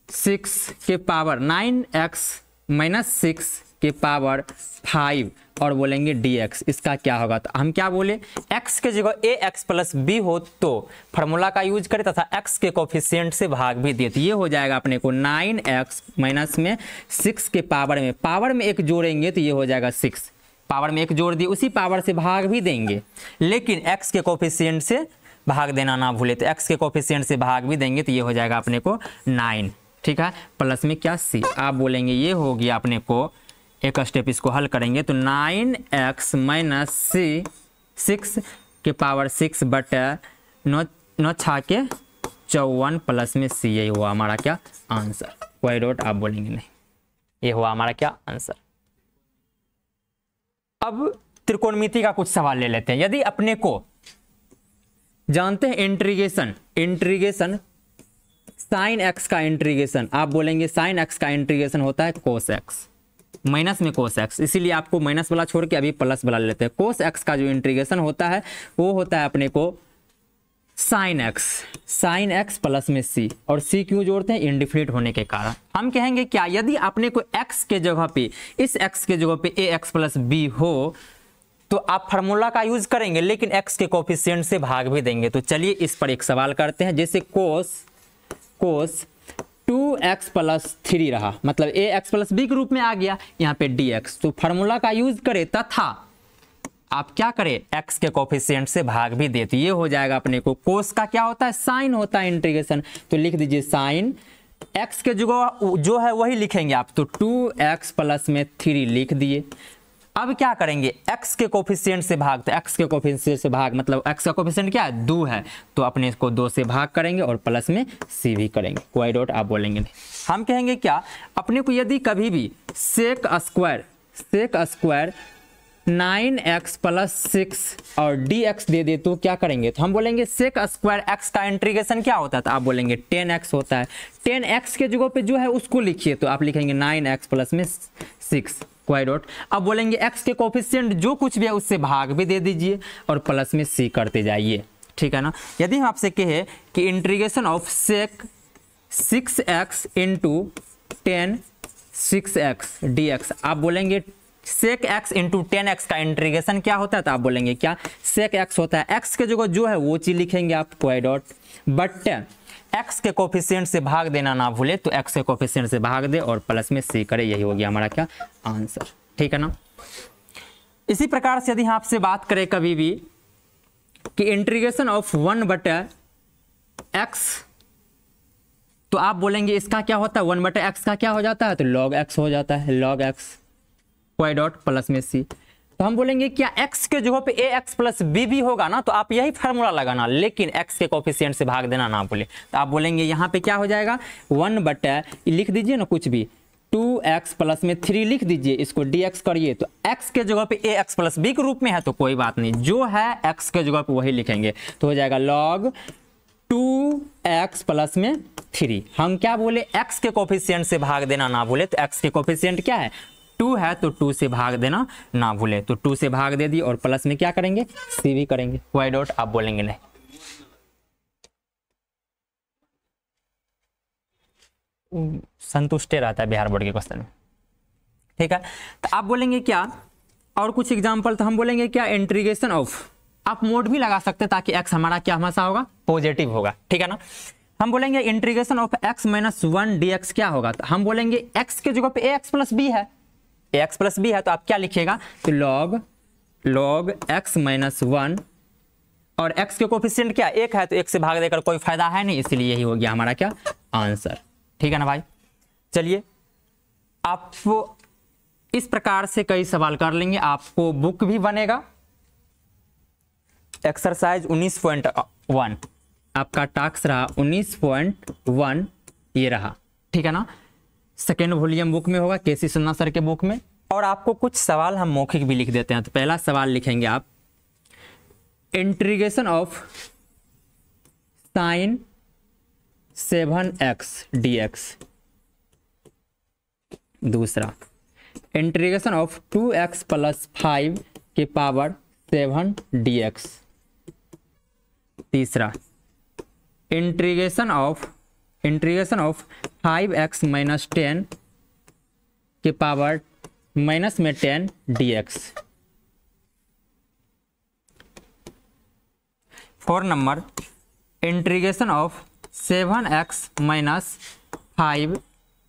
6 के पावर 9x - 6 के पावर 5 और बोलेंगे dx, इसका क्या होगा, तो हम क्या बोले, x के जगह ax + b हो तो फार्मूला का यूज करें तथा x के कोफिशिएंट से भाग भी दिए, तो ये हो जाएगा अपने को 9x माइनस में 6 के पावर में एक जोड़ेंगे तो ये हो जाएगा 6, पावर में एक जोड़ दिए, उसी पावर से भाग भी देंगे, लेकिन x के कोफिशिएंट से भाग देना ना भूले, तो x के कोफिशिएंट से भाग भी देंगे तो ये हो जाएगा अपने को 9, ठीक है, प्लस में क्या c, आप बोलेंगे ये हो गया अपने को, एक स्टेप इसको हल करेंगे तो 9x - c 6 के पावर 6 बटा 9 6 के 54 प्लस में c, यही हुआ हमारा क्या आंसर, कोई डॉट, आप बोलेंगे नहीं, ये हुआ हमारा क्या आंसर। अब त्रिकोणमिति का कुछ सवाल ले लेते हैं। यदि अपने को जानते हैं इंटीग्रेशन साइन एक्स का इंटीग्रेशन, आप बोलेंगे साइन एक्स का इंटीग्रेशन होता है कोस एक्स, माइनस में कोस एक्स, इसीलिए आपको माइनस वाला छोड़ के अभी प्लस वाला लेते हैं। कोस एक्स का जो इंटीग्रेशन होता है वो होता है अपने को साइन एक्स प्लस में सी, और सी क्यों जोड़ते हैं, इनडिफिनिट होने के कारण। हम कहेंगे क्या, यदि अपने को x के जगह पे, इस x के जगह पे ax + b हो तो आप फार्मूला का यूज करेंगे, लेकिन x के कोफिशिएंट से भाग भी देंगे। तो चलिए इस पर एक सवाल करते हैं, जैसे कोस 2x + 3 रहा, मतलब ax + b के रूप में आ गया यहाँ पे dx, तो फार्मूला का यूज करें तथा आप क्या करें, x के कोफिशिएंट से भाग भी दे, तो ये हो जाएगा अपने को, कोस का क्या होता है, साइन होता है इंटीग्रेशन, तो लिख दीजिए साइन, x के जगह जो है वही लिखेंगे आप, तो 2x + में 3 लिख दिए। अब क्या करेंगे, x के कोफिशिएंट से भाग, तो x के कोफिशिएंट से भाग मतलब x का कोफिशिएंट क्या है 2 है, तो अपने इसको 2 से भाग करेंगे और प्लस में c भी करेंगे, कोई डॉट, आप बोलेंगे नहीं। हम कहेंगे क्या, अपने को यदि कभी भी सेक स्क्वायर 9x + 6 और dx दे दे तो क्या करेंगे, तो हम बोलेंगे सेक स्क्वायर x का इंटीग्रेशन क्या होता है, तो आप बोलेंगे 10x होता है, 10x के जगह पे जो है उसको लिखिए, तो आप लिखेंगे 9x + में 6, कोई डॉट। अब बोलेंगे x के कोफिशिएंट जो कुछ भी है उससे भाग भी दे दीजिए और प्लस में c करते जाइए, ठीक है ना। यदि हम आपसे कहे कि integration of sec 6x × 10 6x dx, आप बोलेंगे सेक x × 10x का इंटीग्रेशन क्या होता है, तो आप बोलेंगे क्या, सेक x होता है, x के जगह जो है वो चीज लिखेंगे आप, कोई डॉट, बट x के कोफिशिएंट से भाग देना ना भूले, तो x के कोफिशिएंट से भाग दे और प्लस में c करे, यही हो गया हमारा क्या आंसर, ठीक है ना। इसी प्रकार से यदि हम आपसे बात करें कभी भी कि इंटीग्रेशन ऑफ 1/x, तो आप बोलेंगे इसका क्या होता है, 1/x का क्या हो जाता है, तो log x हो जाता है, log x, कोई डॉट, प्लस में c। तो हम बोलेंगे क्या, x के जगह पे ax + b भी होगा ना, तो आप यही फार्मूला लगाना, लेकिन x के कोफिशिएंट से भाग देना ना भूले, तो आप बोलेंगे यहाँ पे क्या हो जाएगा 1/, लिख दीजिए ना कुछ भी, 2x + में 3 लिख दीजिए, इसको dx करिए, तो x के जगह पे ax + b के रूप में है तो कोई बात नहीं, जो है x के जगह पे वही लिखेंगे, तो हो जाएगा log 2x + में 3। हम क्या बोले, x के कोफिशिएंट से भाग देना ना भूले, तो x के कोफिशिएंट क्या है 2 है, तो 2 से भाग देना ना भूले, तो 2 से भाग दे दी और प्लस में क्या करेंगे, c भी करेंगे, कोई डॉट, आप बोलेंगे नहीं। संतुष्ट रहता है बिहार बोर्ड के क्वेश्चन में, ठीक है। तो आप बोलेंगे क्या, और कुछ एग्जांपल, तो हम बोलेंगे क्या, इंटीग्रेशन ऑफ, आप मोड भी लगा सकते हैं ताकि x हमारा क्या हमेशा होगा, पॉजिटिव होगा, ठीक है ना। हम बोलेंगे इंटीग्रेशन ऑफ x - 1 dx क्या होगा, तो हम बोलेंगे x के जगह पे ax + b है, ax + b है, तो आप क्या लिखिएगा, तो log x - 1, और x के कोफिशिएंट क्या 1 है, तो 1 से भाग देकर कोई फायदा है नहीं, इसलिए यही हो गया हमारा क्या आंसर, ठीक है ना भाई। चलिए आप इस प्रकार से कई सवाल कर लेंगे, आपको बुक भी बनेगा, एक्सरसाइज 19.1 आपका टास्क रहा 19.1 ये रहा, ठीक है ना। सेकेंड वॉल्यूम बुक में होगा, केसी सन्ना सर के बुक में। और आपको कुछ सवाल हम मौखिक भी लिख देते हैं। तो पहला सवाल लिखेंगे आप, integration of sine 7x dx। दूसरा, इंटीग्रेशन ऑफ 2x + 5 के पावर 7 dx। तीसरा, इंटीग्रेशन ऑफ 5x - 10 के power -10 dx। 4 number, integration of 7x - 5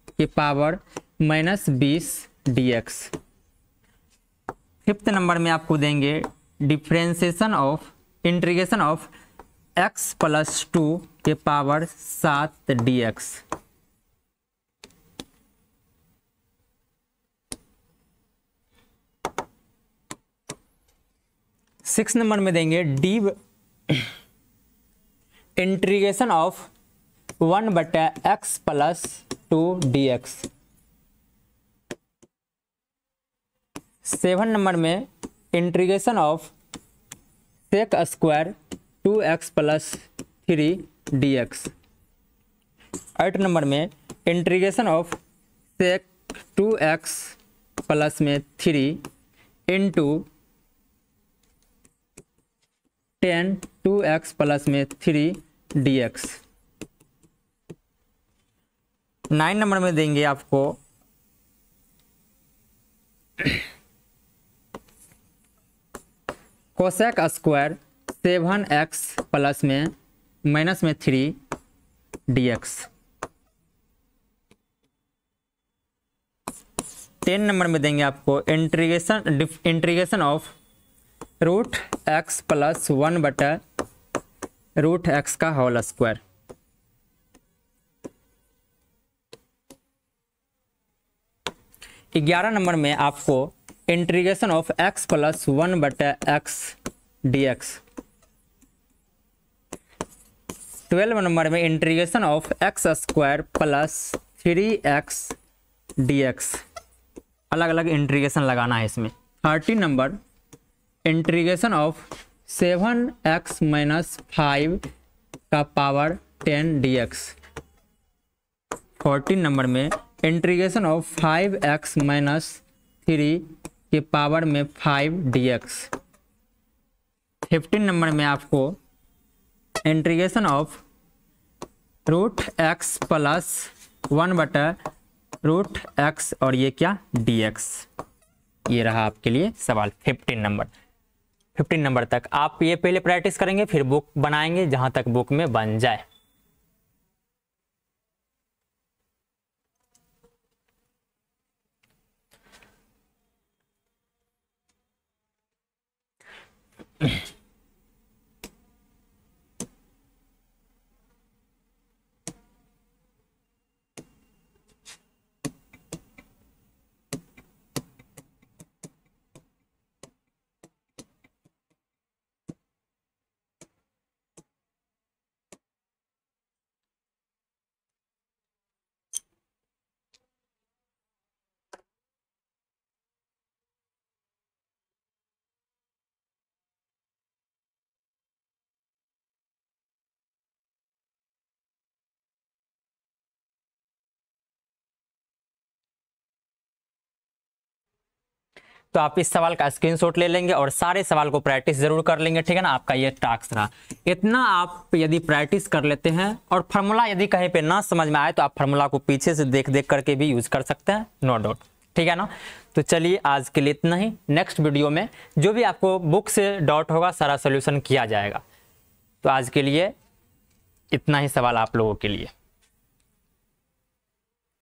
के पावर -20 dx। 5th नंबर में आपको देंगे differentiation of integration of x + 2 के पावर 7 dx। 6 नंबर में देंगे integration of 1/x + 2 dx। 7 number में integration of sec² 2x + 3 dx। 8 number में integration of sec 2x + 3 into 10 2x + 3 dx। 9 number में देंगे आपको cosec² 7x + -3 dx। 10 नंबर में देंगे आपको इंटीग्रेशन ऑफ √x + 1/√x का होल स्क्वायर। 11 नंबर में आपको integration of x + 1/x dx। 12 number में integration of x² + 3x dx। अलग अलग इंटीग्रेशन लगाना है इसमें। 13 नंबर, इंटीग्रेशन ऑफ 7x - 5 का पावर 10 dx। 14 नंबर में इंटीग्रेशन ऑफ 5x - 3 के पावर में 5 dx। 15 नंबर में आपको इंटीग्रेशन ऑफ √x + 1/√x और ये क्या dx। ये रहा आपके लिए सवाल 15 नंबर। 15 नंबर तक आप ये पहले प्रैक्टिस करेंगे, फिर बुक बनाएंगे जहां तक बुक में बन जाए। तो आप इस सवाल का स्क्रीनशॉट ले लेंगे और सारे सवाल को प्रैक्टिस जरूर कर लेंगे, ठीक है ना। आपका ये टास्क रहा। इतना आप यदि प्रैक्टिस कर लेते हैं और फार्मूला यदि कहीं पे ना समझ में आए तो आप फार्मूला को पीछे से देख देख करके भी यूज कर सकते हैं, नो डाउट, ठीक है ना। तो चलिए आज के लिए इतना ही। नेक्स्ट वीडियो में जो भी आपको बुक से डाउट होगा सारा सोल्यूशन किया जाएगा। तो आज के लिए इतना ही सवाल आप लोगों के लिए।